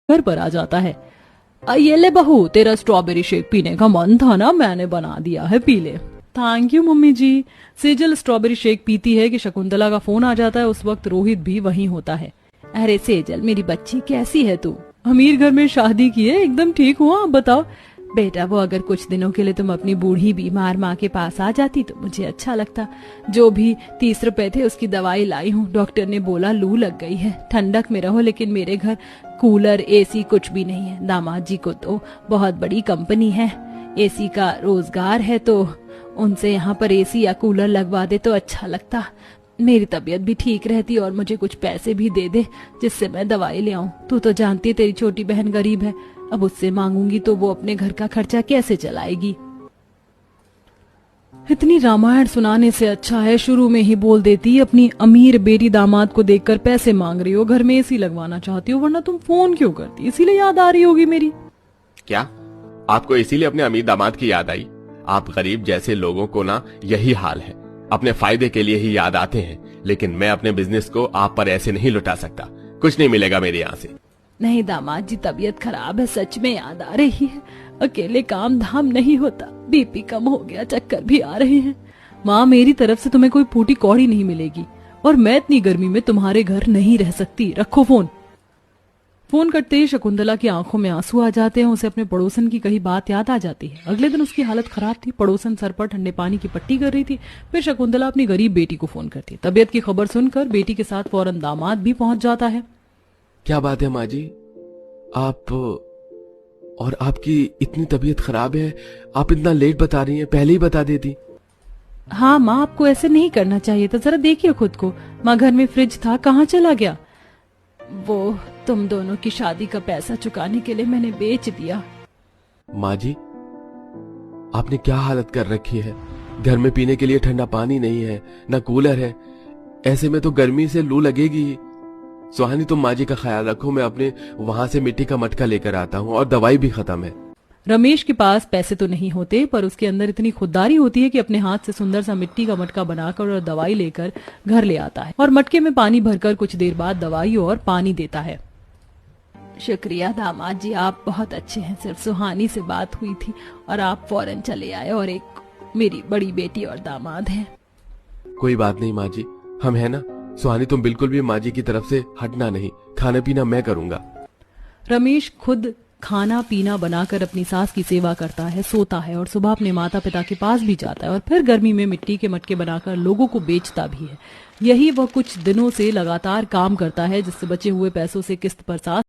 घर पर आ जाता है। ये ले बहू, तेरा स्ट्रॉबेरी शेक पीने का मन था ना, मैंने बना दिया है, पी ले। Thank you mummy ji. Sejal strawberry shake पीती है कि शकुंतला का फोन आ जाता है। उस वक्त रोहित भी वहीं होता है। अरे सेजल मेरी बच्ची, कैसी है तू? अमीर घर में शादी की है, एकदम ठीक हुआ, आप बताओ। बेटा वो अगर कुछ दिनों के लिए तुम अपनी बूढ़ी बीमार माँ के पास आ जाती तो मुझे अच्छा लगता। जो भी 30 रुपए थे उसकी दवाई लाई हूँ। डॉक्टर ने बोला लू लग गई है, ठंडक में रहो। लेकिन मेरे घर कूलर एसी कुछ भी नहीं है। दामाद जी को तो बहुत बड़ी कंपनी है, एसी का रोजगार है, तो उनसे यहाँ पर एसी या कूलर लगवा दे तो अच्छा लगता। मेरी तबीयत भी ठीक रहती और मुझे कुछ पैसे भी दे दे जिससे मैं दवाई ले आऊं। तू तो जानती है तेरी छोटी बहन गरीब है, अब उससे मांगूंगी तो वो अपने घर का खर्चा कैसे चलाएगी। इतनी रामायण सुनाने से अच्छा है शुरू में ही बोल देती अपनी अमीर बेटी दामाद को देखकर पैसे मांग रही हो, घर में एसी लगवाना चाहती हो, वरना तुम फोन क्यों करती? इसीलिए याद आ रही होगी मेरी। क्या आपको इसीलिए अपने अमीर दामाद की याद आई? आप गरीब जैसे लोगों को ना यही हाल है, अपने फायदे के लिए ही याद आते हैं। लेकिन मैं अपने बिजनेस को आप पर ऐसे नहीं लुटा सकता, कुछ नहीं मिलेगा मेरे यहाँ से। नहीं दामाद जी, तबीयत खराब है, सच में याद आ रही है। अकेले काम धाम नहीं होता, बीपी कम हो गया, चक्कर भी आ रहे हैं। माँ मेरी तरफ से तुम्हें कोई फूटी कौड़ी नहीं मिलेगी, और मैं इतनी गर्मी में तुम्हारे घर नहीं रह सकती। रखो फोन। फोन करते ही शकुंतला की आंखों में आंसू आ जाते हैं। उसे अपने पड़ोसन की कही बात याद आ जाती है। अगले दिन उसकी हालत खराब थी। पड़ोसन सर पर ठंडे पानी की पट्टी कर रही थी। फिर शकुंतला अपनी गरीब बेटी को फोन करती है। तबीयत की खबर सुनकर बेटी के साथ फौरन दामाद भी पहुंच जाता है। क्या बात है माँ जी, आप और आपकी इतनी तबीयत खराब है, आप इतना लेट बता रही हैं, पहले ही बता देती। हाँ माँ, आपको ऐसे नहीं करना चाहिए था। जरा देखिए खुद को। माँ घर में फ्रिज था, कहाँ चला गया? वो तुम दोनों की शादी का पैसा चुकाने के लिए मैंने बेच दिया। माँ जी, आपने क्या हालत कर रखी है? घर में पीने के लिए ठंडा पानी नहीं है, ना कूलर है। ऐसे में तो गर्मी से लू लगेगी ही। सुहानी, तुम माँ जी का ख्याल रखो, मैं अपने वहां से मिट्टी का मटका लेकर आता हूँ, और दवाई भी खत्म है। रमेश के पास पैसे तो नहीं होते, पर उसके अंदर इतनी खुददारी होती है कि अपने हाथ से सुंदर सा मिट्टी का मटका बनाकर और दवाई लेकर घर ले आता है, और मटके में पानी भरकर कुछ देर बाद दवाई और पानी देता है। शुक्रिया दामाद जी, आप बहुत अच्छे हैं। सिर्फ सुहानी से बात हुई थी और आप फौरन चले आए, और एक मेरी बड़ी बेटी और दामाद है। कोई बात नहीं माँ जी, हम है ना। सुहानी, तुम बिल्कुल भी माँ जी की तरफ से हटना नहीं, खाना पीना मैं करूंगा। रमेश खुद खाना पीना बनाकर अपनी सास की सेवा करता है, सोता है, और सुबह अपने माता पिता के पास भी जाता है, और फिर गर्मी में मिट्टी के मटके बनाकर लोगों को बेचता भी है। यही वह कुछ दिनों से लगातार काम करता है, जिससे बचे हुए पैसों से किस्त पर सास